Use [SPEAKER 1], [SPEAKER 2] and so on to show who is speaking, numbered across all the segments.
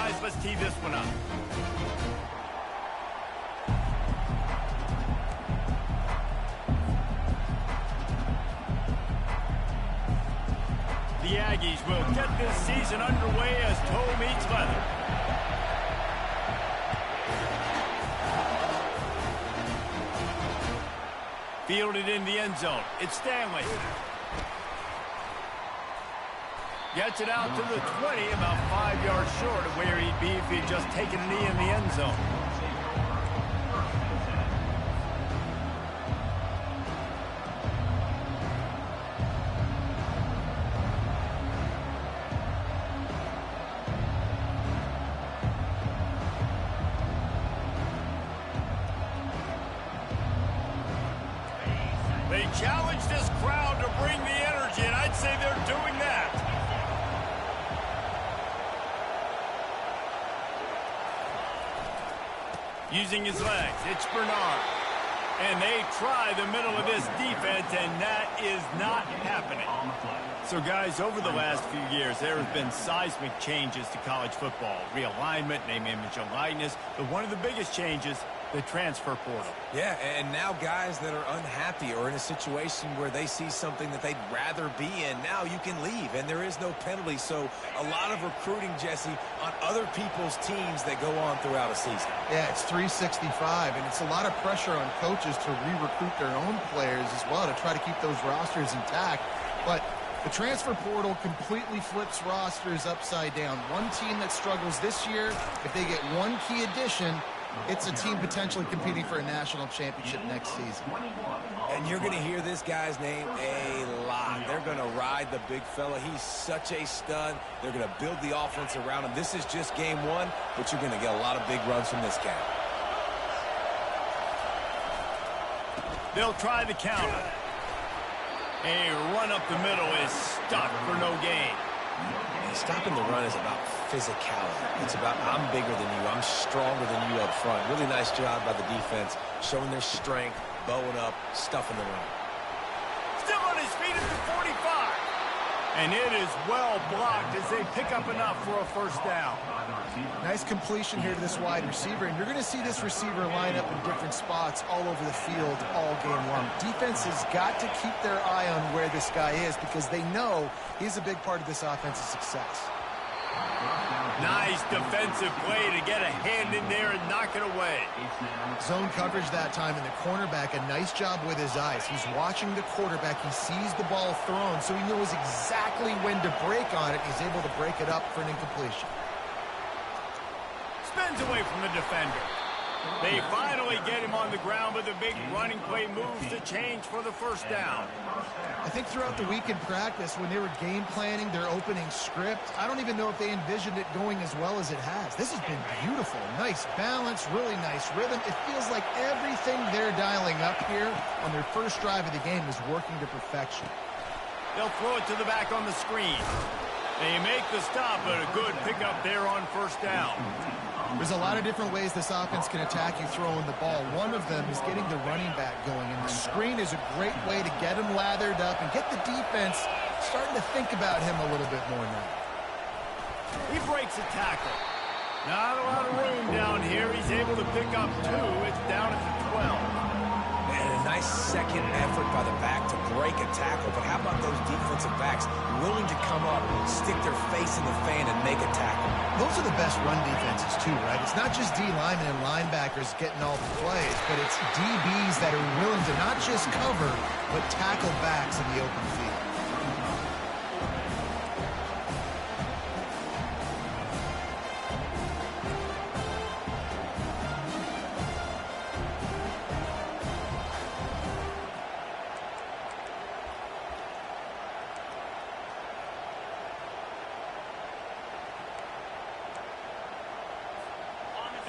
[SPEAKER 1] guys, let's tee this one up. The Aggies will get this season underway as toe meets leather. Fielded in the end zone. It's Stanley. Gets it out to the 20, about 5 yards short of where he'd be if he'd just taken a knee in the end zone. They challenge this crowd to bring the energy, and I'd say they're doing that. Using his legs, it's Bernard. And they try the middle of this defense, and that is not happening. So, guys, over the last few years, there have been seismic changes to college football. Realignment, name, image, and likeness. But one of the biggest changes, the transfer portal.
[SPEAKER 2] Yeah, and now guys that are unhappy or in a situation where they see something that they'd rather be in, now you can leave, and there is no penalty. So a lot of recruiting, Jesse, on other people's teams that go on throughout a season.
[SPEAKER 3] Yeah, it's 365, and it's a lot of pressure on coaches to re-recruit their own players as well to try to keep those rosters intact. But the transfer portal completely flips rosters upside down. One team that struggles this year, if they get one key addition, it's a team potentially competing for a national championship next season.
[SPEAKER 2] And you're going to hear this guy's name a lot. They're going to ride the big fella. He's such a stud. They're going to build the offense around him. This is just game one, but you're going to get a lot of big runs from this guy.
[SPEAKER 1] They'll try the counter. A run up the middle is stuck for no gain.
[SPEAKER 2] And stopping the run is about physicality. It's about I'm bigger than you, I'm stronger than you up front. Really nice job by the defense, showing their strength, bowing up, stuffing the run.
[SPEAKER 1] Still on his feet at the 45. And it is well blocked as they pick up enough for a first down.
[SPEAKER 3] Nice completion here to this wide receiver, and you're going to see this receiver line up in different spots all over the field all game long. Defense has got to keep their eye on where this guy is because they know he's a big part of this offense's success.
[SPEAKER 1] Nice defensive play to get a hand in there and knock it away.
[SPEAKER 3] Zone coverage that time, and the cornerback, a nice job with his eyes. He's watching the quarterback. He sees the ball thrown, so he knows exactly when to break on it. He's able to break it up for an incompletion.
[SPEAKER 1] Spins away from the defender. They finally get him on the ground, but the big running play moves to change for the first down.
[SPEAKER 3] I think throughout the week in practice, when they were game planning their opening script, I don't even know if they envisioned it going as well as it has. This has been beautiful. Nice balance, really nice rhythm. It feels like everything they're dialing up here on their first drive of the game is working to perfection.
[SPEAKER 1] They'll throw it to the back on the screen. They make the stop, but a good pickup there on first down.
[SPEAKER 3] There's a lot of different ways this offense can attack you throwing the ball. One of them is getting the running back going, and the screen is a great way to get him lathered up and get the defense starting to think about him a little bit more now.
[SPEAKER 1] He breaks a tackle. Not a lot of room down here. He's able to pick up two. It's down at the 12.
[SPEAKER 2] And a nice second effort by the back to break a tackle. But how about those defensive backs willing to come up, stick their face in the fan, and make a tackle?
[SPEAKER 3] Those are the best run defenses too, right? It's not just D linemen and linebackers getting all the plays, but it's DBs that are willing to not just cover, but tackle backs in the open field.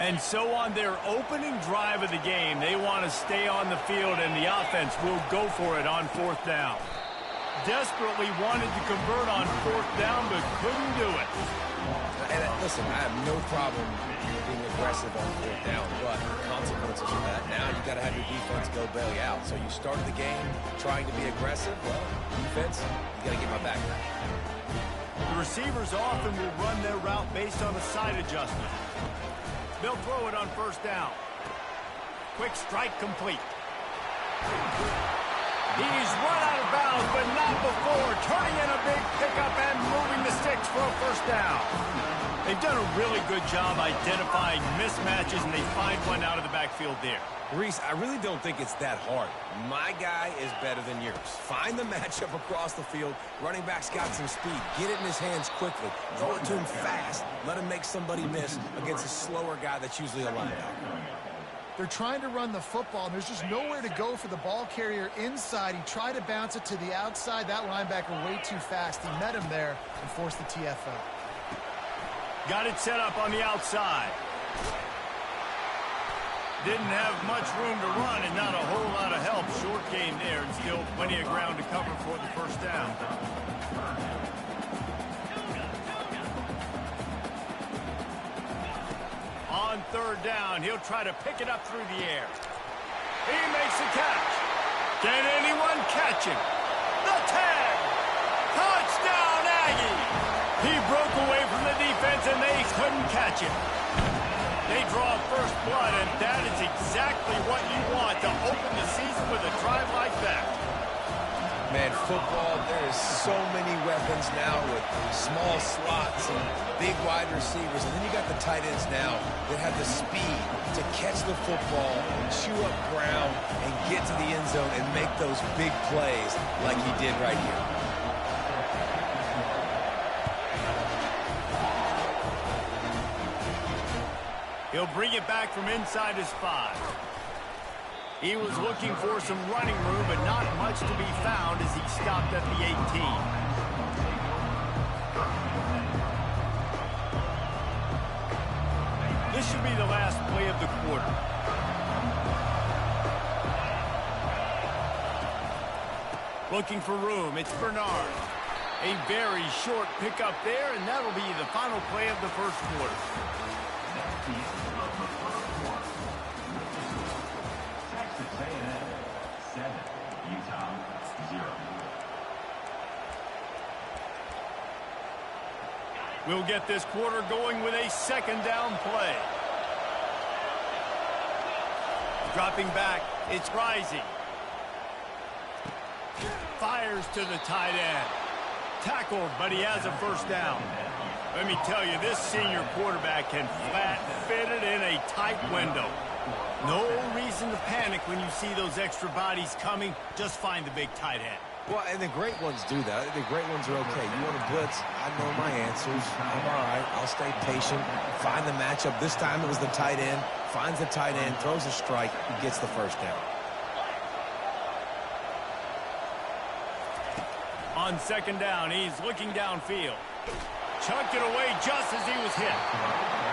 [SPEAKER 1] And so on their opening drive of the game, they want to stay on the field, and the offense will go for it on fourth down. Desperately wanted to convert on fourth down, but couldn't do it.
[SPEAKER 2] And listen, I have no problem being aggressive on fourth down, but the consequences of that, now you got to have your defense go bail you out. So you started the game trying to be aggressive. Well, defense, you got to get my back.
[SPEAKER 1] The receivers often will run their route based on a side adjustment. They'll throw it on first down. Quick strike complete. He's run out of bounds, but not before turning in a big pickup and moving the sticks for a first down. They've done a really good job identifying mismatches, and they find one out of the backfield there.
[SPEAKER 2] Reese, I really don't think it's that hard. My guy is better than yours. Find the matchup across the field. Running back's got some speed. Get it in his hands quickly. Throw it to him fast. Let him make somebody miss against a slower guy that's usually a linebacker.
[SPEAKER 3] They're trying to run the football, and there's just nowhere to go for the ball carrier inside. He tried to bounce it to the outside. That linebacker way too fast. He met him there and forced the TFL.
[SPEAKER 1] Got it set up on the outside. Didn't have much room to run and not a whole lot of help. Short game there and still plenty of ground to cover for the first down. On third down, he'll try to pick it up through the air. He makes the catch. Can anyone catch him? The tag! Touchdown, Aggie! He broke away from the defense and they couldn't catch him. They draw first blood, and that is exactly what you want to open the season with a drive like that.
[SPEAKER 2] Man, football, there is so many weapons now with small slots and big wide receivers. And then you got the tight ends now that have the speed to catch the football, chew up ground, and get to the end zone and make those big plays like he did right here.
[SPEAKER 1] He'll bring it back from inside his 5. He was looking for some running room, but not much to be found as he stopped at the 18. This should be the last play of the quarter. Looking for room, it's Bernard. A very short pickup there, and that'll be the final play of the first quarter. We'll get this quarter going with a second down play. Dropping back, it's Rising. Fires to the tight end. Tackled, but he has a first down. Let me tell you, this senior quarterback can flat fit it in a tight window. No reason to panic when you see those extra bodies coming. Just find the big tight end.
[SPEAKER 2] Well, and the great ones do that. The great ones are okay. You want to blitz? I know my answers. I'm all right. I'll stay patient. Find the matchup. This time it was the tight end. Finds the tight end, throws a strike, gets the first down.
[SPEAKER 1] On second down, he's looking downfield. Chucked it away just as he was hit.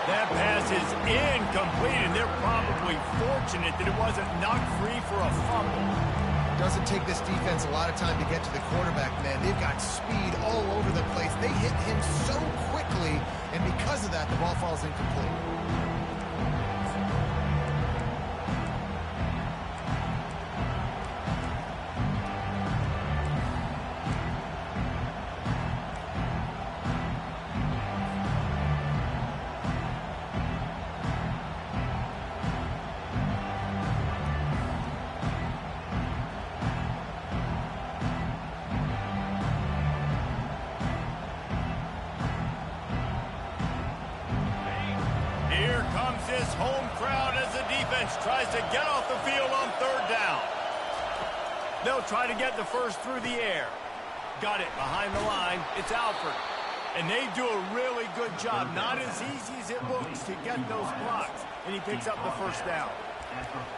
[SPEAKER 1] That pass is incomplete, and they're probably fortunate that it wasn't knocked free for a fumble.
[SPEAKER 3] Doesn't take this defense a lot of time to get to the quarterback, man. They've got speed all over the place. They hit him so quickly, and because of that, the ball falls incomplete.
[SPEAKER 1] This home crowd as the defense tries to get off the field on third down. They'll try to get the first through the air. Got it behind the line. It's Alford. And they do a really good job. Not as easy as it looks to get those blocks. And he picks up the first down.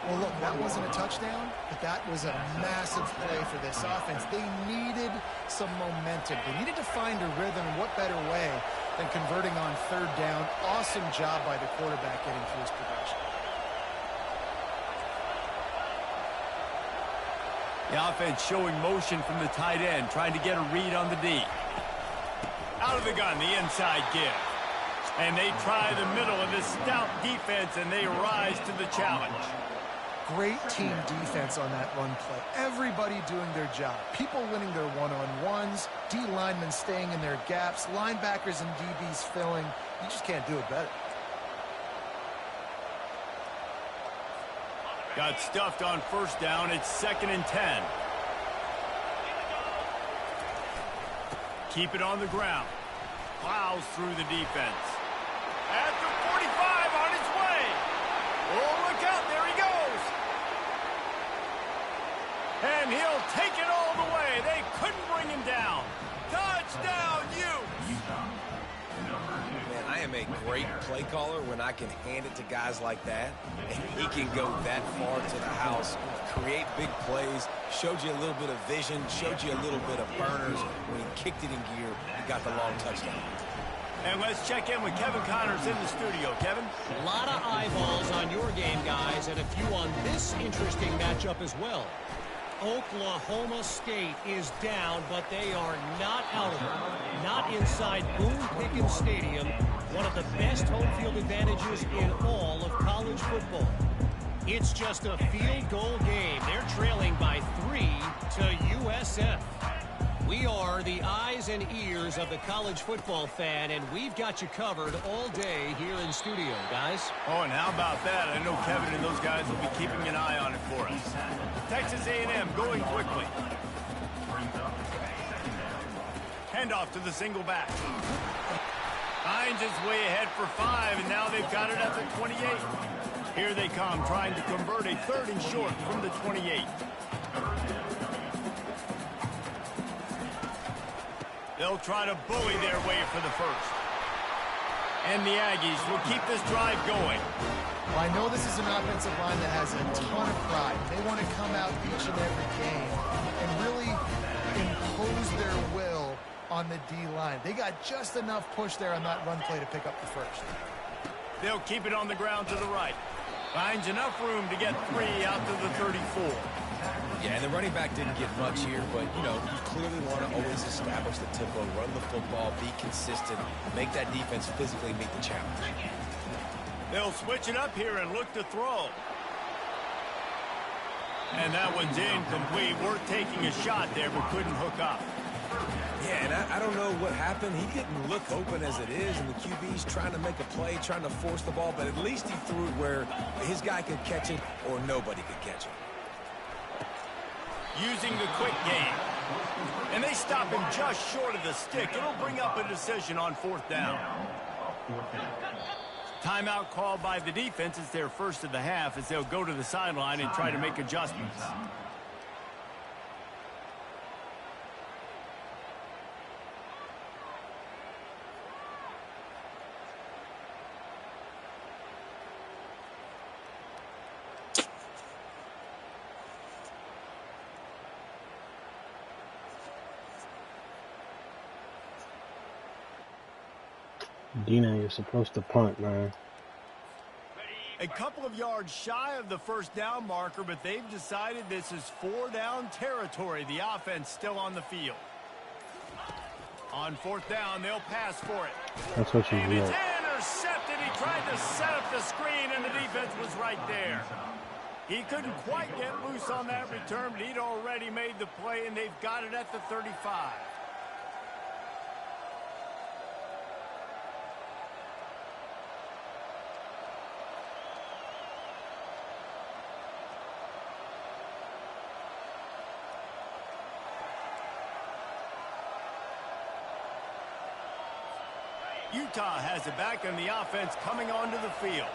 [SPEAKER 3] Well, look, that wasn't a touchdown, but that was a massive play for this offense. They needed some momentum. They needed to find a rhythm. What better way than converting on third down? Awesome job by the quarterback getting through his progression.
[SPEAKER 1] The offense showing motion from the tight end, trying to get a read on the D. Out of the gun, the inside give. And they try the middle of this stout defense, and they rise to the challenge.
[SPEAKER 4] Great team defense on that run play. Everybody doing their job. People winning their one-on-ones, D linemen staying in their gaps, linebackers and DBs filling. You just can't do it better.
[SPEAKER 1] Got stuffed on first down. It's 2nd and 10. Keep it on the ground. Plows through the defense. At the 45, on his way. Oh, look out. There he goes. And he'll take it all the way. They couldn't bring him down. Touchdown,
[SPEAKER 2] Man, I am a great play caller when I can hand it to guys like that. And he can go that far to the house, create big plays, showed you a little bit of vision, showed you a little bit of burners. When he kicked it in gear, he got the long touchdown.
[SPEAKER 1] And let's check in with Kevin Connors in the studio. Kevin?
[SPEAKER 5] A lot of eyeballs on your game, guys, and a few on this interesting matchup as well. Oklahoma State is down, but they are not out of it. Not inside Boone Pickens Stadium, one of the best home field advantages in all of college football. It's just a field goal game. They're trailing by 3 to USF. We are the eyes and ears of the college football fan, and we've got you covered all day here in studio, guys.
[SPEAKER 1] Oh, and how about that? I know Kevin and those guys will be keeping an eye on it for us. Texas A&M going quickly. Handoff to the single back. Hines is way ahead for 5, and now they've got it at the 28. Here they come, trying to convert a 3rd and short from the 28. They'll try to bully their way for the first. And the Aggies will keep this drive going.
[SPEAKER 3] Well, I know this is an offensive line that has a ton of pride. They want to come out each and every game and really impose their will on the D-line. They got just enough push there on that run play to pick up the first.
[SPEAKER 1] They'll keep it on the ground to the right. Finds enough room to get 3 out to the 34.
[SPEAKER 2] Yeah, and the running back didn't get much here, but, you know, you clearly want to always establish the tempo, run the football, be consistent, make that defense physically meet the challenge.
[SPEAKER 1] They'll switch it up here and look to throw. And that one's incomplete. We're taking a shot there, but couldn't hook up.
[SPEAKER 2] Yeah, and I don't know what happened. He didn't look open as it is, and the QB's trying to make a play, trying to force the ball, but at least he threw it where his guy could catch it or nobody could catch it.
[SPEAKER 1] Using the quick game. And they stop him just short of the stick. It'll bring up a decision on 4th down. Timeout called by the defense. It's their first of the half as they'll go to the sideline and try to make adjustments.
[SPEAKER 6] Dina, you're supposed to punt, man.
[SPEAKER 1] A couple of yards shy of the first down marker, but they've decided this is 4-down territory. The offense still on the field. On 4th down, they'll pass for it.
[SPEAKER 6] That's what you
[SPEAKER 1] And
[SPEAKER 6] do.
[SPEAKER 1] it's intercepted. He tried to set up the screen, and the defense was right there. He couldn't quite get loose on that return, but he'd already made the play, and they've got it at the 35. Utah has it back, and the offense coming onto the field.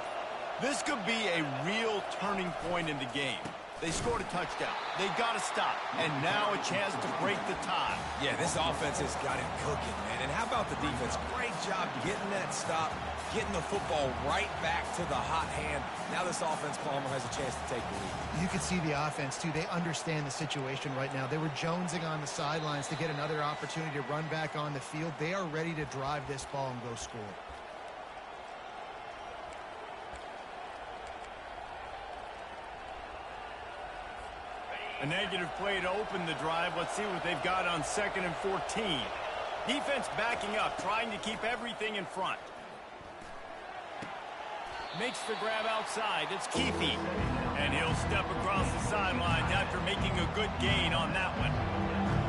[SPEAKER 1] This could be a real turning point in the game. They scored a touchdown. They got to stop. And now a chance to break the tie.
[SPEAKER 2] Yeah, this offense has got it cooking, man. And how about the defense? Great job getting that stop, getting the football right back to the hot hand. Now this offense, Palmer, has a chance to take the lead.
[SPEAKER 3] You can see the offense, too. They understand the situation right now. They were jonesing on the sidelines to get another opportunity to run back on the field. They are ready to drive this ball and go score.
[SPEAKER 1] A negative play to open the drive. Let's see what they've got on 2nd and 14. Defense backing up, trying to keep everything in front. Makes the grab outside. It's Keefe. And he'll step across the sidelines after making a good gain on that one.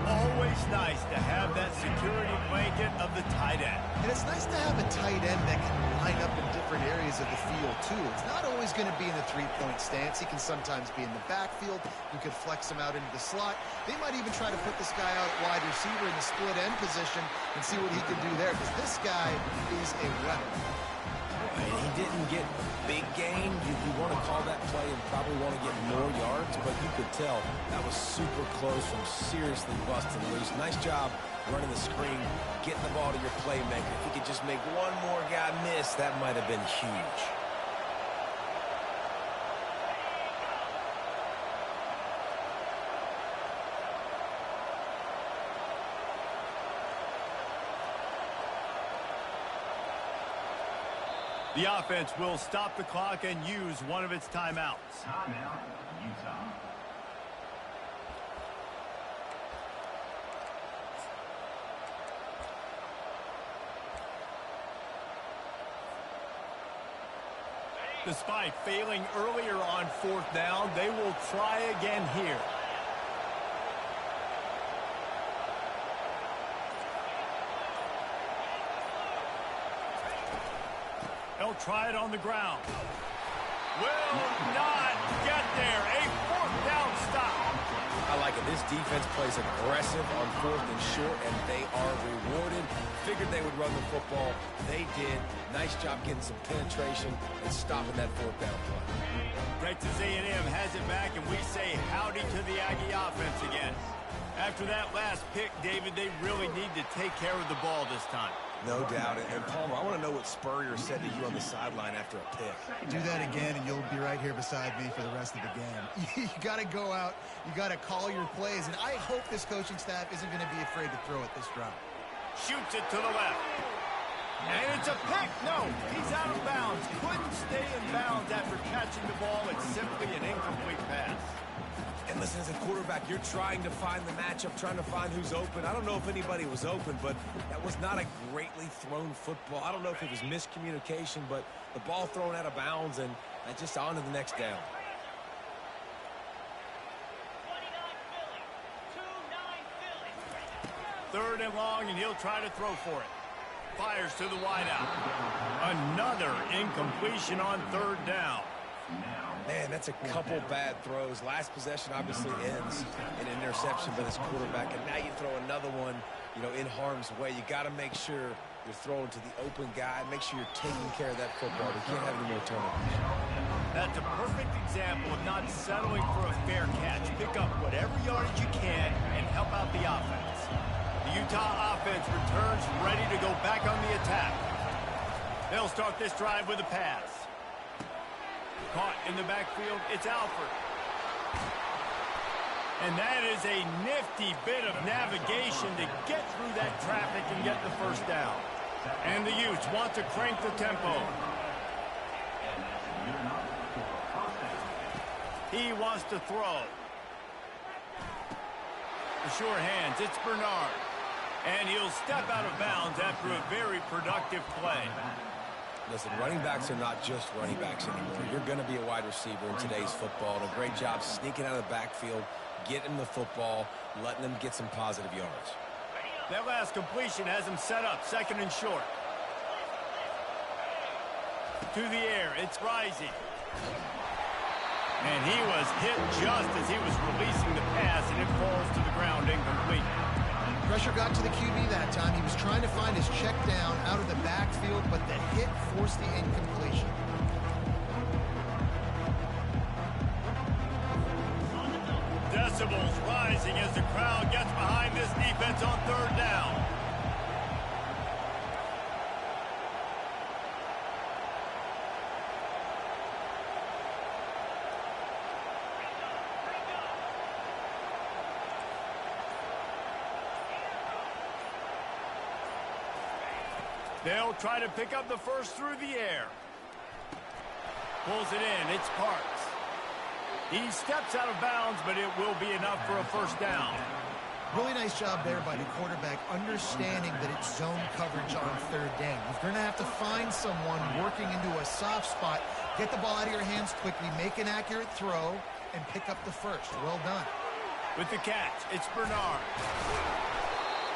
[SPEAKER 1] Always nice to have that security blanket of the tight end.
[SPEAKER 3] And it's nice to have a tight end that can line up in different areas of the field, too. It's not always going to be in the three-point stance. He can sometimes be in the backfield. You could flex him out into the slot. They might even try to put this guy out at wide receiver in the split end position and see what he can do there, because this guy is a weapon.
[SPEAKER 2] And he didn't get big gain. You want to call that play and probably want to get more yards, but you could tell that was super close from seriously busting loose. Nice job running the screen, getting the ball to your playmaker. If he could just make one more guy miss, that might have been huge.
[SPEAKER 1] The offense will stop the clock and use one of its timeouts.
[SPEAKER 7] Timeout, Utah.
[SPEAKER 1] Despite failing earlier on 4th down, they will try again here. They'll try it on the ground. Will not get there. A 4th down stop.
[SPEAKER 2] I like it. This defense plays aggressive on 4th and short, and they are rewarded. Figured they would run the football. They did. Nice job getting some penetration and stopping that 4th down play.
[SPEAKER 1] Texas A&M has it back, and we say howdy to the Aggie offense again. After that last pick, David, they really need to take care of the ball this time.
[SPEAKER 2] No doubt. And Palmer, I want to know what Spurrier said to you on the sideline after a pick.
[SPEAKER 3] Do that again, and you'll be right here beside me for the rest of the game. You got to go out. You got to call your plays, and I hope this coaching staff isn't going to be afraid to throw it this drive.
[SPEAKER 1] Shoots it to the left. And it's a pick. No, he's out of bounds. Couldn't stay in bounds after catching the ball. It's simply an incomplete pass.
[SPEAKER 2] And listen, as a quarterback, you're trying to find the matchup, trying to find who's open. I don't know if anybody was open, but that was not a greatly thrown football. I don't know if it was miscommunication, but the ball thrown out of bounds and just on to the next down.
[SPEAKER 1] 3rd and long, and he'll try to throw for it. Fires to the wideout. Another incompletion on 3rd down.
[SPEAKER 2] Man, that's a couple bad throws. Last possession obviously ends in an interception by this quarterback, and now you throw another one, in harm's way. You got to make sure you're throwing to the open guy. Make sure you're taking care of that football. We can't have any more turnovers.
[SPEAKER 1] That's a perfect example of not settling for a fair catch. Pick up whatever yardage you can and help out the offense. The Utah offense returns ready to go back on the attack. They'll start this drive with a pass. Caught in the backfield, it's Alford. And that is a nifty bit of navigation to get through that traffic and get the 1st down. And the Utes want to crank the tempo. He wants to throw. The sure hands, it's Bernard. And he'll step out of bounds after a very productive play.
[SPEAKER 2] Listen, running backs are not just running backs anymore. You're going to be a wide receiver in today's football. And a great job sneaking out of the backfield, getting the football, letting them get some positive yards.
[SPEAKER 1] That last completion has him set up 2nd and short. To the air, it's Rising. And he was hit just as he was releasing the pass, and it falls to the ground incomplete.
[SPEAKER 3] Pressure got to the QB that time. He was trying to find his check down out of the backfield, but the hit forced the incompletion.
[SPEAKER 1] Decibels rising as the crowd gets behind this defense on 3rd down. They'll try to pick up the 1st through the air. Pulls it in. It's Parks. He steps out of bounds, but it will be enough for a 1st down.
[SPEAKER 4] Really nice job there by the quarterback, understanding that it's zone coverage on third down. You're going to have to find someone working into a soft spot, get the ball out of your hands quickly, make an accurate throw, and pick up the first. Well done.
[SPEAKER 1] With the catch, it's Bernard.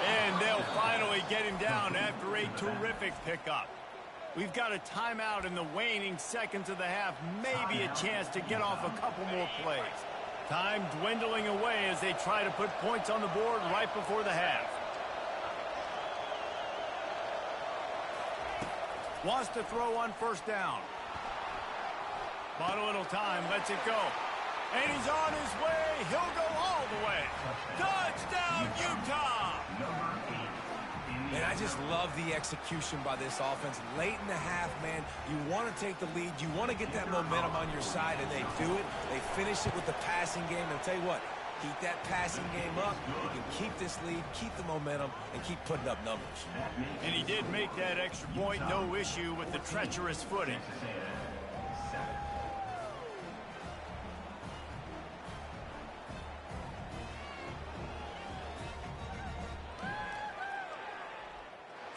[SPEAKER 1] And they'll finally get him down after a terrific pickup. We've got a timeout in the waning seconds of the half, maybe a chance to get off a couple more plays. Time dwindling away as they try to put points on the board right before the half. Wants to throw on first down. Bought a little time, lets it go. And he's on his way. He'll go all the way. Touchdown, Utah!
[SPEAKER 2] And I just love the execution by this offense. Late in the half, man, you want to take the lead. You want to get that momentum on your side, and they do it. They finish it with the passing game. And I'll tell you what, keep that passing game up. You can keep this lead, keep the momentum, and keep putting up numbers.
[SPEAKER 1] And he did make that extra point. No issue with the treacherous footing.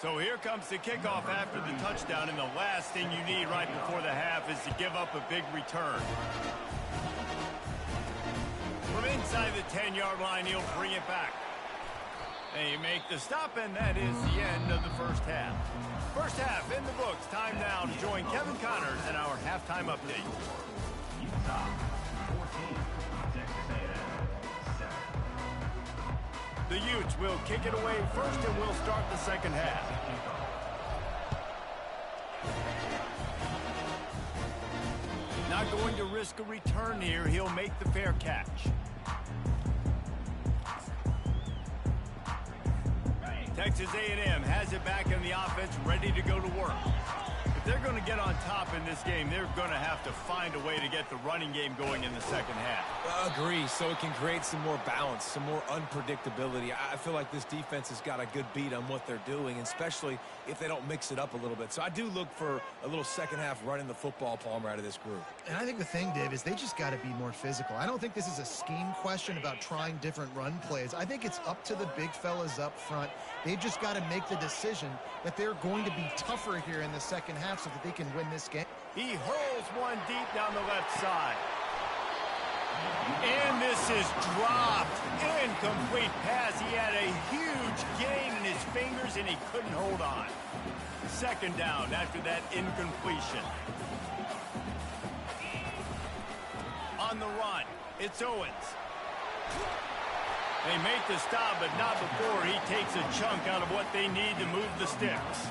[SPEAKER 1] So here comes the kickoff after the touchdown, and the last thing you need right before the half is to give up a big return. From inside the 10-yard line, he'll bring it back. They make the stop, and that is the end of the first half. First half in the books. Time now to join Kevin Connors in our halftime update. The Utes will kick it away first, and we'll start the second half. Not going to risk a return here. He'll make the fair catch. Texas A&M has it back in the offense, ready to go to work. If they're going to get on top in this game, they're going to have to find a way to get the running game going in the second half.
[SPEAKER 2] Agree, so it can create some more balance, some more unpredictability. I feel like this defense has got a good beat on what they're doing, especially if they don't mix it up a little bit. So I do look for a little second half running the football, Palmer, out of this group.
[SPEAKER 4] And I think the thing, Dave, is they just got to be more physical. I don't think this is a scheme question about trying different run plays. I think it's up to the big fellas up front. They've just got to make the decision that they're going to be tougher here in the second half so that they can win this game.
[SPEAKER 1] He hurls one deep down the left side. And this is dropped. Incomplete pass. He had a huge gain in his fingers, and he couldn't hold on. Second down after that incompletion. On the run, it's Owens. They make the stop, but not before he takes a chunk out of what they need to move the sticks.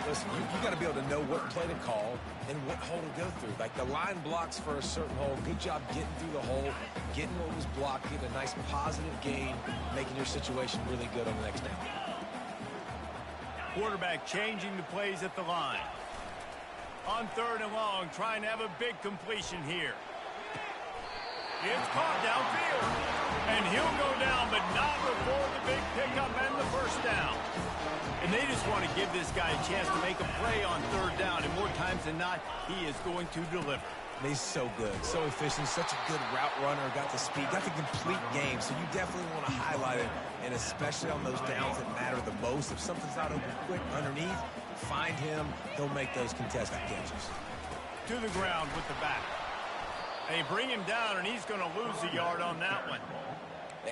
[SPEAKER 2] Listen, you got to be able to know what play to call and what hole to go through. Like the line blocks for a certain hole. Good job getting through the hole, getting what was blocked, getting a nice positive gain, making your situation really good on the next down.
[SPEAKER 1] Quarterback changing the plays at the line. On third and long, trying to have a big completion here. It's caught downfield. And he'll go down, but not before the big pickup and the first down. And they just want to give this guy a chance to make a play on third down. And more times than not, he is going to deliver.
[SPEAKER 2] He's so good, so efficient, such a good route runner, got the speed, got the complete game. So you definitely want to highlight it, and especially on those downs that matter the most. If something's not open quick underneath, find him. He'll make those contested catches.
[SPEAKER 1] To the ground with the back. They bring him down, and he's going to lose a yard on that one.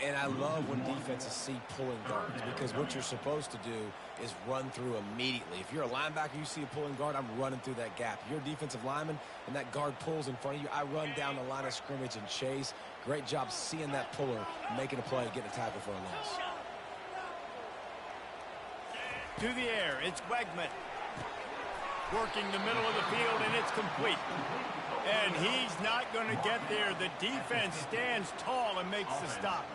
[SPEAKER 2] And I love when defenses see pulling guards, because what you're supposed to do is run through immediately. If you're a linebacker, you see a pulling guard, I'm running through that gap. If you're a defensive lineman and that guard pulls in front of you, I run down the line of scrimmage and chase. Great job seeing that puller, making a play, getting a tackle for a loss.
[SPEAKER 1] To the air, it's Wegman. Working the middle of the field, and it's complete. And he's not going to get there. The defense stands tall and makes the stop.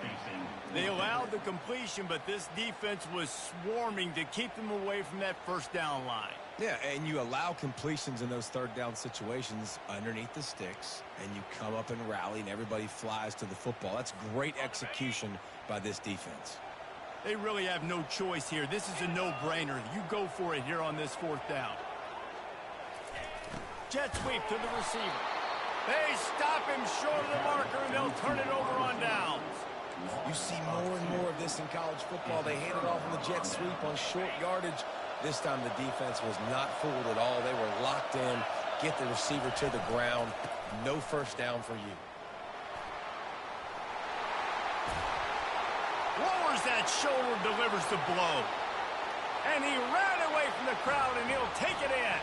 [SPEAKER 1] They allowed the completion, but this defense was swarming to keep them away from that first down line.
[SPEAKER 2] Yeah, and you allow completions in those third down situations underneath the sticks, and you come up and rally, and everybody flies to the football. That's great execution by this defense.
[SPEAKER 1] They really have no choice here. This is a no-brainer. You go for it here on this fourth down. Jet sweep to the receiver. They stop him short of the marker, and they'll turn it over on downs.
[SPEAKER 2] You see more and more of this in college football. They hand it off in the jet sweep on short yardage. This time the defense was not fooled at all. They were locked in. Get the receiver to the ground. No first down for you.
[SPEAKER 1] Lowers that shoulder, delivers the blow. And he ran away from the crowd, and he'll take it in.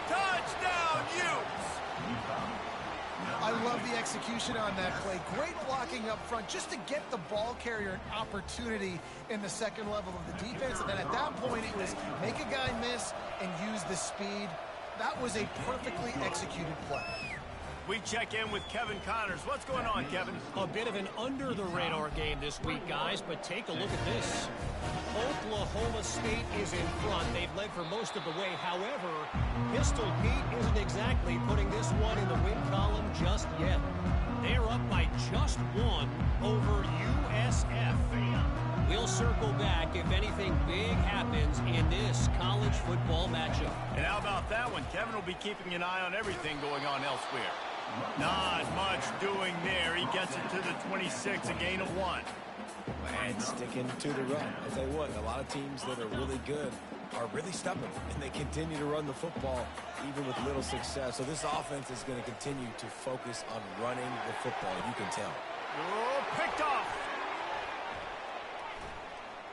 [SPEAKER 1] Touchdown, Utes!
[SPEAKER 4] I love the execution on that play. Great blocking up front just to get the ball carrier an opportunity in the second level of the defense. And then at that point, it was make a guy miss and use the speed. That was a perfectly executed play.
[SPEAKER 1] We check in with Kevin Connors. What's going on, Kevin?
[SPEAKER 5] A bit of an under-the-radar game this week, guys, but take a look at this. Oklahoma State is in front. They've led for most of the way. However, Pistol Pete isn't exactly putting this one in the win column just yet. They're up by just one over USF. We'll circle back if anything big happens in this college football matchup.
[SPEAKER 1] And how about that one? Kevin will be keeping an eye on everything going on elsewhere. Not much doing there. He gets it to the 26, a gain of 1.
[SPEAKER 2] And sticking to the run. I tell you what, a lot of teams that are really good are really stubborn, and they continue to run the football even with little success. So this offense is going to continue to focus on running the football. You can tell.
[SPEAKER 1] Oh, picked off.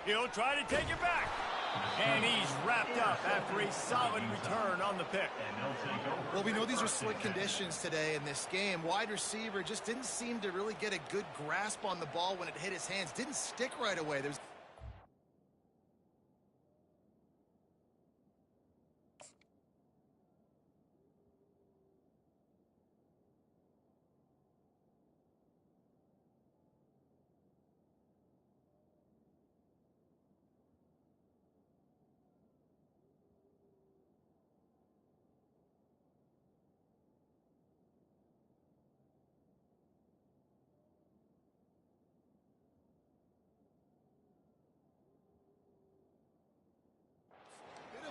[SPEAKER 1] He'll try to take it back. And he's wrapped up after a solid return on the pick.
[SPEAKER 4] Well, we know these are slick conditions today in this game. Wide receiver just didn't seem to really get a good grasp on the ball when it hit his hands. Didn't stick right away. There's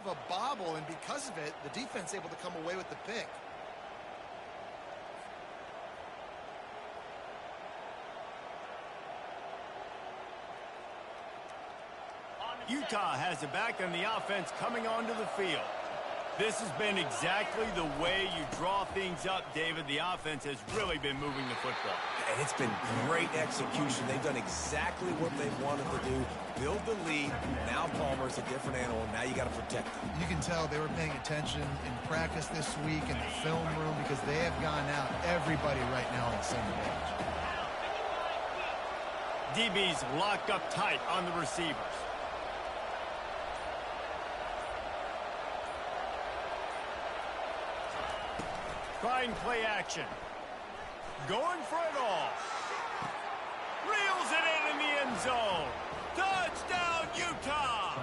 [SPEAKER 4] a bobble, and because of it, the defense able to come away with the pick.
[SPEAKER 1] Utah has it back on the offense coming onto the field. This has been exactly the way you draw things up, David. The offense has really been moving the football.
[SPEAKER 2] And it's been great execution. They've done exactly what they wanted to do. Build the lead. Now Palmer's a different animal. Now you got to protect them.
[SPEAKER 4] You can tell they were paying attention in practice this week in the film room because they have gone out everybody right now on the same page.
[SPEAKER 1] DB's locked up tight on the receivers. Trying play action. Going for it all. Reels it in the end zone. Touchdown, Utah!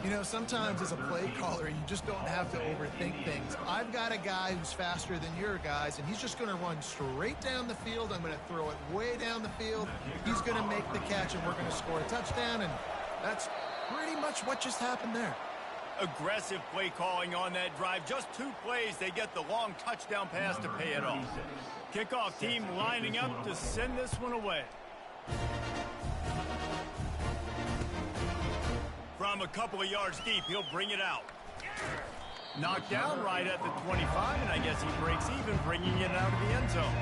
[SPEAKER 4] You know, sometimes as a play caller, you just don't have to overthink things. I've got a guy who's faster than your guys, and he's just going to run straight down the field. I'm going to throw it way down the field. He's going to make the catch, and we're going to score a touchdown, and that's pretty much what just happened there.
[SPEAKER 1] Aggressive play calling on that drive. Just 2 plays, they get the long touchdown pass to pay it off. Kickoff team lining up to send this one away. From a couple of yards deep, he'll bring it out. Knocked down right at the 25, and I guess he breaks even, bringing it out of the end zone.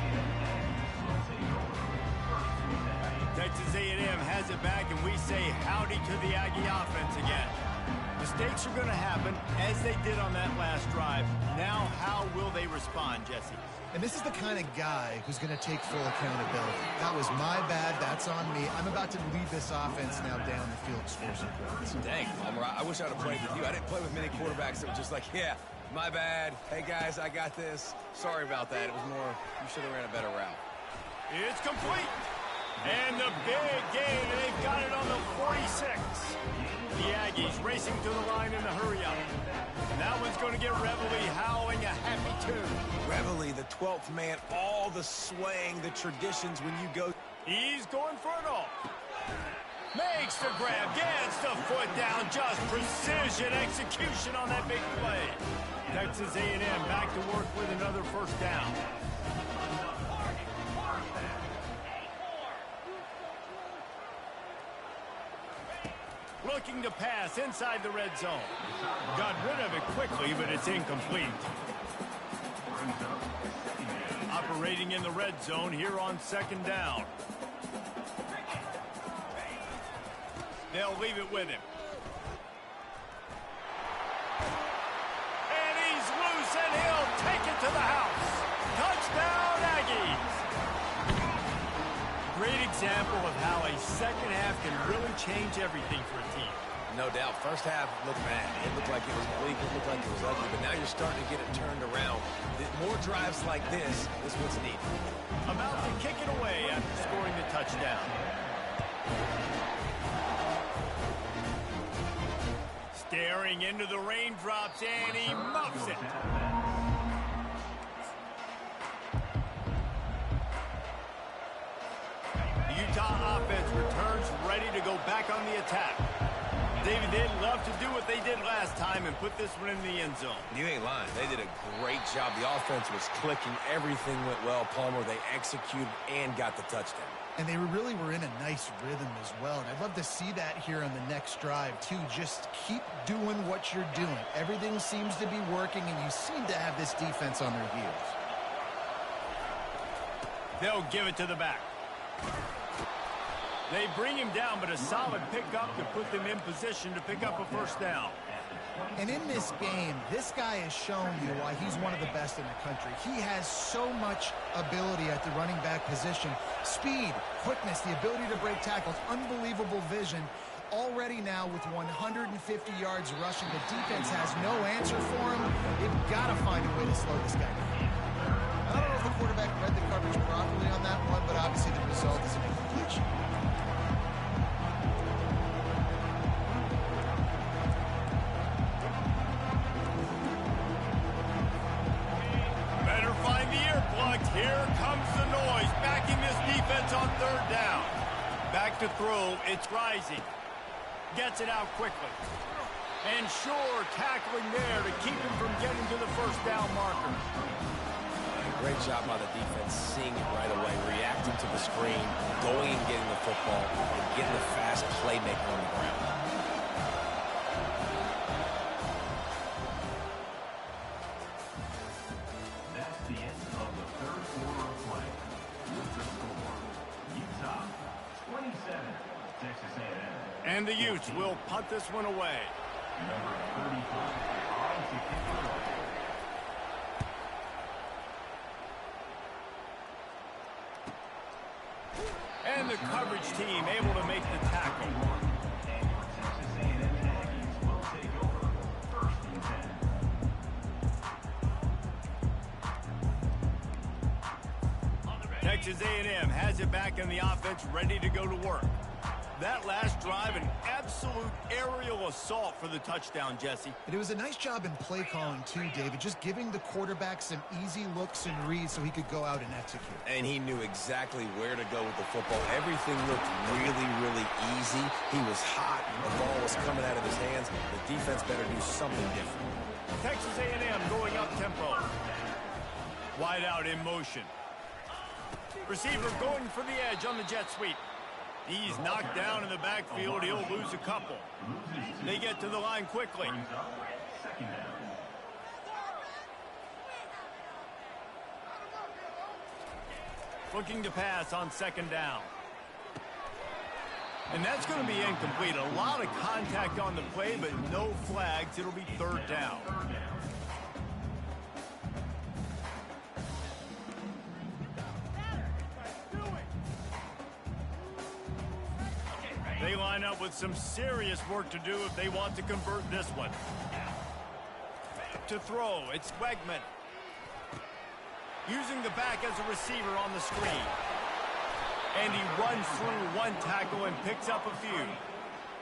[SPEAKER 1] Texas A&M has it back, and we say howdy to the Aggie offense again. Mistakes are going to happen, as they did on that last drive. Now, how will they respond, Jesse?
[SPEAKER 4] And this is the kind of guy who's going to take full accountability. That was my bad. That's on me. I'm about to lead this offense now down the field, score some points.
[SPEAKER 2] Dang, Palmer, I wish I would have played with you. I didn't play with many quarterbacks that were just like, yeah, my bad. Hey, guys, I got this. Sorry about that. It was more, you should have ran a better route.
[SPEAKER 1] It's complete. And the big gain, and they've got it on the 46. The Aggies racing to the line in the hurry-up. And that one's going to get Reveille howling a happy tune.
[SPEAKER 2] Reveille, the 12th man, all the swaying, the traditions when you go.
[SPEAKER 1] He's going for it all. Makes the grab, gets the foot down, just precision execution on that big play. Texas A&M back to work with another first down. Looking to pass inside the red zone. Got rid of it quickly, but it's incomplete. Operating in the red zone here on second down. They'll leave it with him. And he's loose, and he'll take it to the house. Touchdown, Aggies. Great example of how a second half can really change everything for a team.
[SPEAKER 2] No doubt. First half looked bad. It looked like it was bleak. It looked like it was ugly. But now you're starting to get it turned around. More drives like this is what's needed.
[SPEAKER 1] About to kick it away after scoring the touchdown. Staring into the raindrops, and he muffs it. The Utah offense returns ready to go back on the attack. David, they'd love to do what they did last time and put this one in the end zone.
[SPEAKER 2] You ain't lying. They did a great job. The offense was clicking. Everything went well. Palmer, they executed and got the touchdown.
[SPEAKER 4] And they really were in a nice rhythm as well. And I'd love to see that here on the next drive, too. Just keep doing what you're doing. Everything seems to be working, and you seem to have this defense on their heels.
[SPEAKER 1] They'll give it to the back. They bring him down, but a solid pickup to put them in position to pick up a first down.
[SPEAKER 4] And in this game, this guy has shown you why he's one of the best in the country. He has so much ability at the running back position. Speed, quickness, the ability to break tackles, unbelievable vision. Already now with 150 yards rushing, the defense has no answer for him. They've got to find a way to slow this guy down. I don't know if the quarterback read the coverage properly on that one, but obviously the result is an incompletion.
[SPEAKER 1] Here comes the noise, backing this defense on third down. Back to throw, it's rising. Gets it out quickly. And sure, tackling there to keep him from getting to the first down marker.
[SPEAKER 2] Great job by the defense, seeing it right away, reacting to the screen, going and getting the football, and getting the fast playmaker on the ground.
[SPEAKER 1] And the Utes will punt this one away. And the coverage team able to make the tackle. Texas A&M has it back in the offense, ready to go to work. That last drive, an absolute aerial assault for the touchdown, Jesse.
[SPEAKER 4] It was a nice job in play calling, too, David, just giving the quarterback some easy looks and reads so he could go out and execute.
[SPEAKER 2] And he knew exactly where to go with the football. Everything looked really, really easy. He was hot. The ball was coming out of his hands. The defense better do something different.
[SPEAKER 1] Texas A&M going up tempo. Wide out in motion. Receiver going for the edge on the jet sweep. He's knocked down in the backfield. He'll lose a couple. They get to the line quickly. Looking to pass on second down. And that's going to be incomplete. A lot of contact on the play, but no flags. It'll be third down. They line up with some serious work to do if they want to convert this one. To throw, it's Wegman. Using the back as a receiver on the screen. And he runs through one tackle and picks up a few.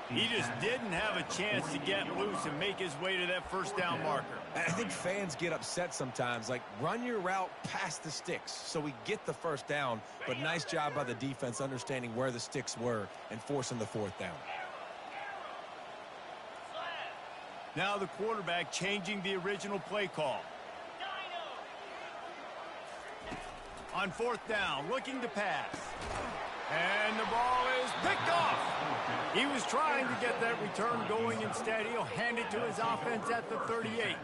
[SPEAKER 1] He just didn't have a chance to get loose and make his way to that first down marker.
[SPEAKER 2] I think fans get upset sometimes, like run your route past the sticks so we get the first down, but nice job by the defense understanding where the sticks were and forcing the fourth down.
[SPEAKER 1] Now the quarterback changing the original play call. On fourth down, looking to pass. And the ball is picked off. He was trying to get that return going. Instead, he'll hand it to his offense at the 38.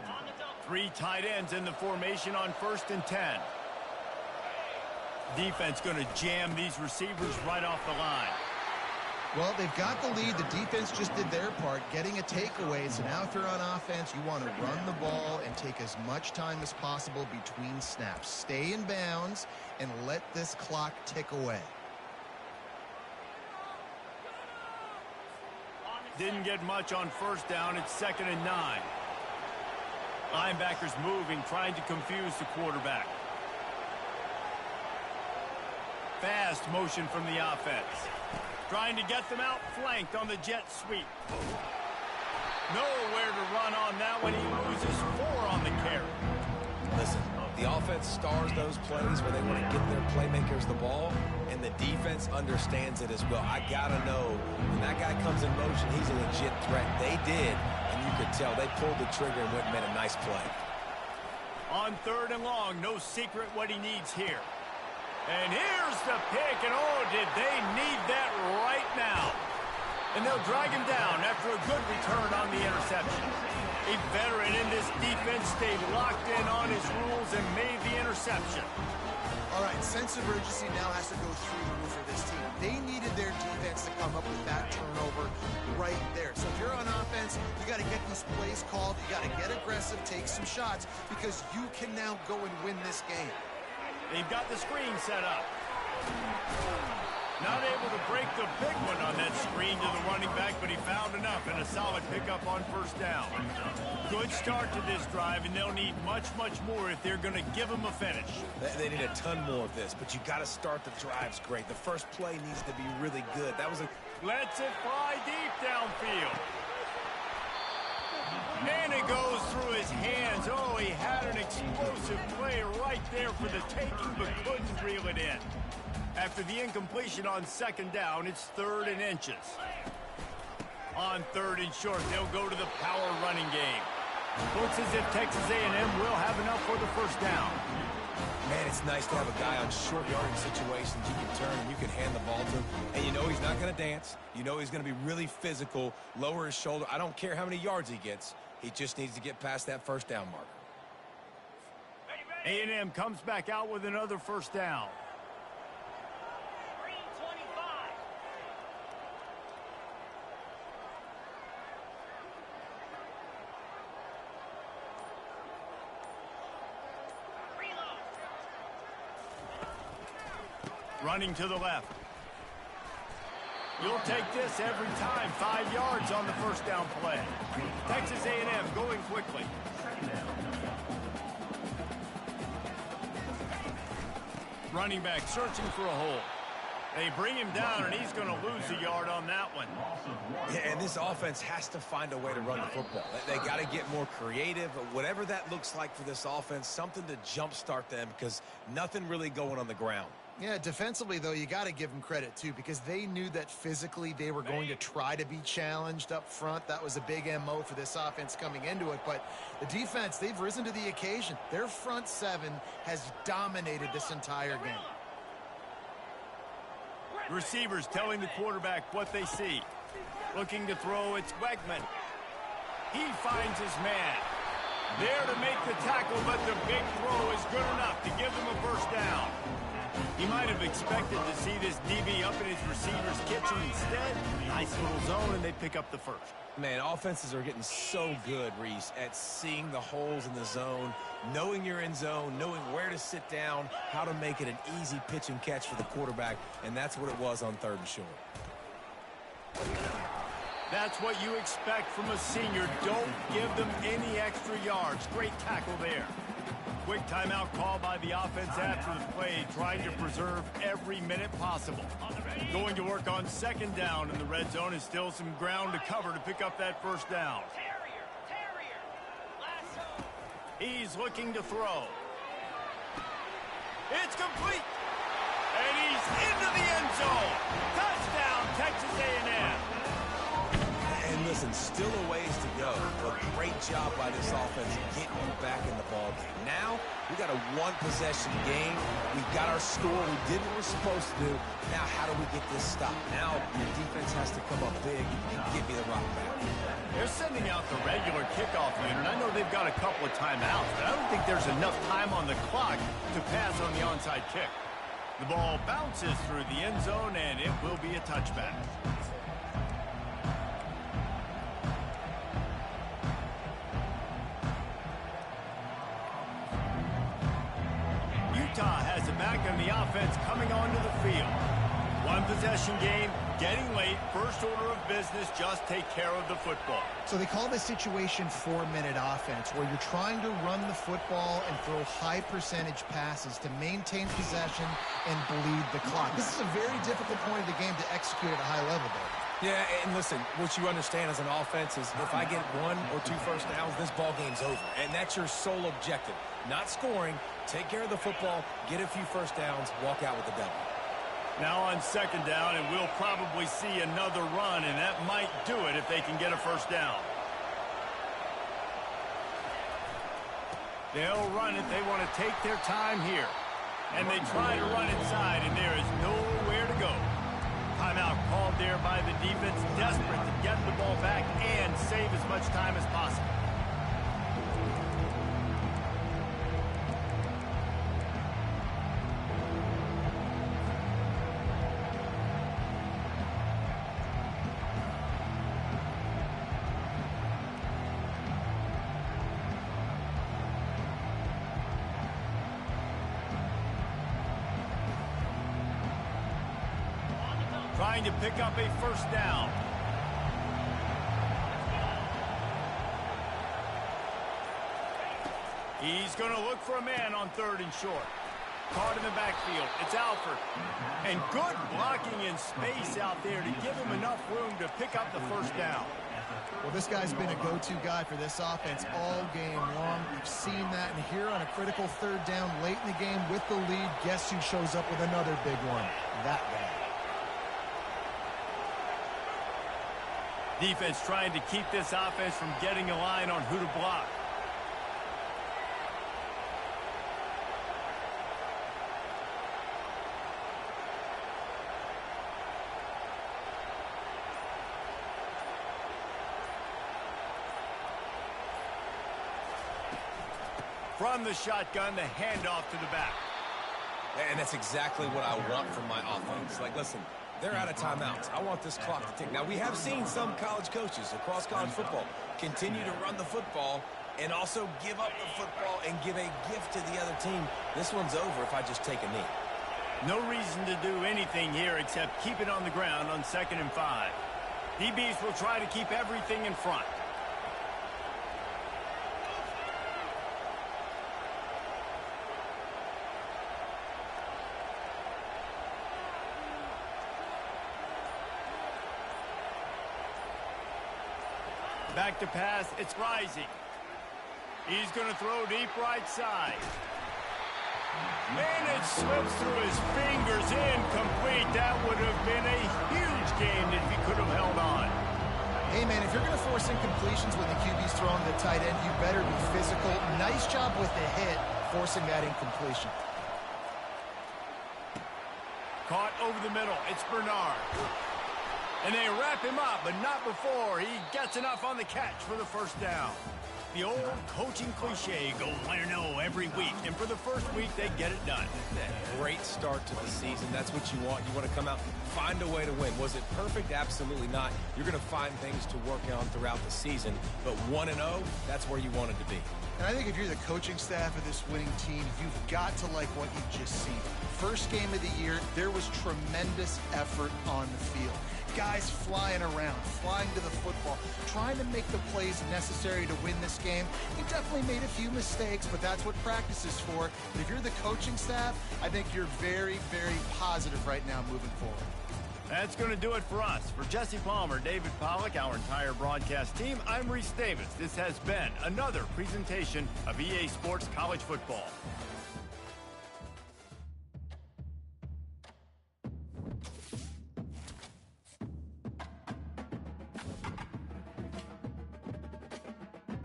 [SPEAKER 1] 3 tight ends in the formation on 1st and 10. Defense going to jam these receivers right off the line.
[SPEAKER 4] Well, they've got the lead. The defense just did their part, getting a takeaway. So now if you're on offense, you want to run the ball and take as much time as possible between snaps. Stay in bounds and let this clock tick away.
[SPEAKER 1] Didn't get much on 1st down. It's 2nd and 9. Linebackers moving, trying to confuse the quarterback. Fast motion from the offense. Trying to get them out flanked on the jet sweep. Nowhere to run on that one. He loses 4 on the carry.
[SPEAKER 2] Listen, the offense stars those plays where they want to get their playmakers the ball, and the defense understands it as well. I got to know, when that guy comes in motion, he's a legit threat. They did, and you could tell they pulled the trigger and went and made a nice play.
[SPEAKER 1] On 3rd and long, no secret what he needs here. And here's the pick, and oh, did they need that right now. And they'll drag him down after a good return on the interception. A veteran in this defense stayed locked in on his rules and made the interception.
[SPEAKER 3] All right, sense of urgency now has to go through the roof for this team. They needed their defense to come up with that turnover right there. So if you're on offense, you got to get these plays called. You got to get aggressive, take some shots, because you can now go and win this game.
[SPEAKER 1] They've got the screen set up. Not able to break the big one on that screen to the running back, but he found enough and a solid pickup on 1st down. Good start to this drive, and they'll need much, much more if they're going to give them a finish.
[SPEAKER 2] They need a ton more of this, but you got to start the drives great. The first play needs to be really good. That was a...
[SPEAKER 1] Lets it fly deep downfield. And it goes through his hands. Oh, he had an explosive play right there for the taking, but couldn't reel it in. After the incompletion on 2nd down, it's 3rd and inches. On 3rd and short, they'll go to the power running game. Looks as if Texas A&M will have enough for the 1st down.
[SPEAKER 2] Man, it's nice to have a guy on short yardage situations. You can turn and you can hand the ball to him. And you know he's not going to dance. You know he's going to be really physical, lower his shoulder. I don't care how many yards he gets. He just needs to get past that 1st down marker.
[SPEAKER 1] A&M comes back out with another 1st down. Running to the left. You'll take this every time. 5 yards on the 1st down play. Texas A&M going quickly. Running back searching for a hole. They bring him down, and he's going to lose a yard on that one.
[SPEAKER 2] Yeah, and this offense has to find a way to run the football. They got to get more creative. Whatever that looks like for this offense, something to jumpstart them, because nothing really going on the ground.
[SPEAKER 4] Yeah, defensively, though, you got to give them credit, too, because they knew that physically they were going to try to be challenged up front. That was a big MO for this offense coming into it. But the defense, they've risen to the occasion. Their front 7 has dominated this entire game.
[SPEAKER 1] Receivers telling the quarterback what they see. Looking to throw, it's Wegman. He finds his man. There to make the tackle, but the big throw is good enough to give them a 1st down. He might have expected to see this DB up in his receiver's kitchen. Instead, nice little zone, and they pick up the 1st.
[SPEAKER 2] Man, offenses are getting so good, Reese, at seeing the holes in the zone, knowing you're in zone, knowing where to sit down, how to make it an easy pitch and catch for the quarterback, and that's what it was on 3rd and short.
[SPEAKER 1] That's what you expect from a senior. Don't give them any extra yards. Great tackle there. Quick timeout call by the offense after the play, trying to preserve every minute possible. Going to work on 2nd down in the red zone, is still some ground to cover to pick up that 1st down. He's looking to throw. It's complete. And he's into the end zone. Touchdown, Texas A&M.
[SPEAKER 2] And listen, still a ways to go, but great job by this offense getting you back in the ball game. Now, we got a one-possession game. We got our score. We did what we're supposed to do. Now, how do we get this stopped? Now, your defense has to come up big and give me the rock back.
[SPEAKER 1] They're sending out the regular kickoff unit. I know they've got a couple of timeouts, but I don't think there's enough time on the clock to pass on the onside kick. The ball bounces through the end zone, and it will be a touchback. Utah has it back on the offense coming onto the field. One possession game, getting late, first order of business, just take care of the football.
[SPEAKER 4] So they call this situation 4-minute offense, where you're trying to run the football and throw high percentage passes to maintain possession and bleed the clock. This is a very difficult point of the game to execute at a high level, though.
[SPEAKER 2] Yeah, and listen, what you understand as an offense is if I get 1 or 2 first downs, this ball game's over. And that's your sole objective. Not scoring, take care of the football, get a few first downs, walk out with the W.
[SPEAKER 1] Now on second down, and we'll probably see another run, and that might do it if they can get a first down. They'll run it. They want to take their time here. And they try to run inside, and there is nowhere to go. Timeout called there by the defense, desperate to get the ball back and save as much time as possible. Trying to pick up a first down. He's going to look for a man on 3rd and short. Caught in the backfield. It's Alford. And good blocking in space out there to give him enough room to pick up the first down.
[SPEAKER 4] Well, this guy's been a go-to guy for this offense all game long. We've seen that, and here on a critical 3rd down late in the game with the lead, guess who shows up with another big one? That guy.
[SPEAKER 1] Defense trying to keep this offense from getting a line on who to block. From the shotgun, the handoff to the back.
[SPEAKER 2] And that's exactly what I want from my offense. Like, listen, they're out of timeouts. I want this clock to tick. Now, we have seen some college coaches across college football continue to run the football and also give up the football and give a gift to the other team. This one's over if I just take a knee.
[SPEAKER 1] No reason to do anything here except keep it on the ground on 2nd and 5. DBs will try to keep everything in front. Back to pass, it's Rising. He's going to throw deep right side. And it slips through his fingers, incomplete. That would have been a huge game if he could have held on.
[SPEAKER 4] Hey, man, if you're going to force incompletions when the QB's throwing to the tight end, you better be physical. Nice job with the hit, forcing that incompletion.
[SPEAKER 1] Caught over the middle. It's Bernard. And they wrap him up, but not before he gets enough on the catch for the first down. The old coaching cliche, go win or no every week. And for the first week, they get it done.
[SPEAKER 2] Great start to the season. That's what you want. You want to come out, find a way to win. Was it perfect? Absolutely not. You're going to find things to work on throughout the season. But 1-0, that's where you wanted to be.
[SPEAKER 4] And I think if you're the coaching staff of this winning team, you've got to like what you've just seen. First game of the year, there was tremendous effort on the field. Guys flying around, flying to the football, trying to make the plays necessary to win this game. You definitely made a few mistakes, but that's what practice is for. But if you're the coaching staff, I think you're very, very positive right now moving forward.
[SPEAKER 1] That's going to do it for us. For Jesse Palmer, David Pollack, our entire broadcast team, I'm Reese Davis. This has been another presentation of EA Sports College Football.